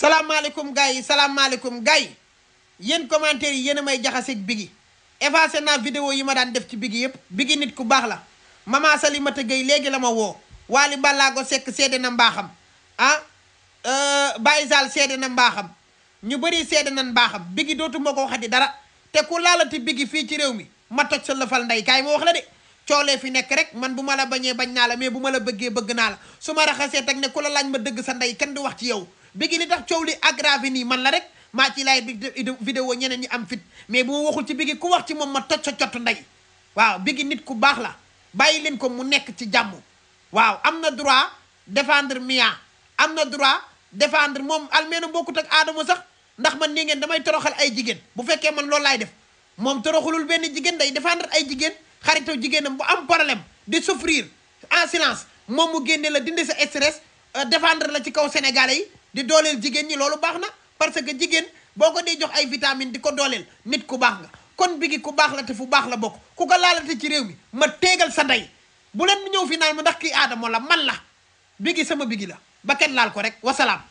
salaamaaleykum gars yi salaamaaleykum gars yi yéen commentaire yi yéen a may jaxaseeg Biggi effacé naa vidéo yi ma daan def ci Biggi yëpp Biggi nit ku baax la Mama Salimata Gueye léegi la ma woo Wally Ballago Seck seede na mbaaxam Baye Zal seede na mbaaxam ñu bëri seede na mbaaxam Biggi dootuma ko waxati dara te ku laalati Biggi fii ci réew mi ma toj sa lëfal ndey kaay ma wax la de coolee fi nekk rek man bu ma la bañee bañ naa la mais bu ma la bëggee bëgg naa la su ma raxasee teg ne ku la laaj ma dëgg sa ndey kenn du wax ci yow Biggi li tax coow li aggravé nii man la rek maa ci laay vidéo ñeneen ñi am fit mais bu ma waxul ci Biggi ku wax ci moom ma toj sa cottu ndey waaw Biggi nit ku baax la bàyyi leen ko mu nekk ci jàmm waaw am na droit défendre Mia am na droit défendre moom almeena bokkut ak Adamo sax ndax man nii ngeen damay toroxal ay jigéen bu fekkee man loolu laay def moom toroxalul benn jigéen day défendre ay jigéen xaritaw jigéenam bu am problème di souffrir en silence moom mu génne la dindi sa stress défendre la ci kaw sénégalais yi di dooleel jigéen ñi loolu baax na parce que jigéen boo ko dee jox ay vitamine di ko dooleel nit ku baax nga kon Biggi ku baax la te fu baax la bokk ku ko laalate ci réew mi ma teegal sa ndey bu leen ñëw fi naan ma ndax kii Adamo la man la Biggi sama Biggi la ba kenn laal ko rek wasalaam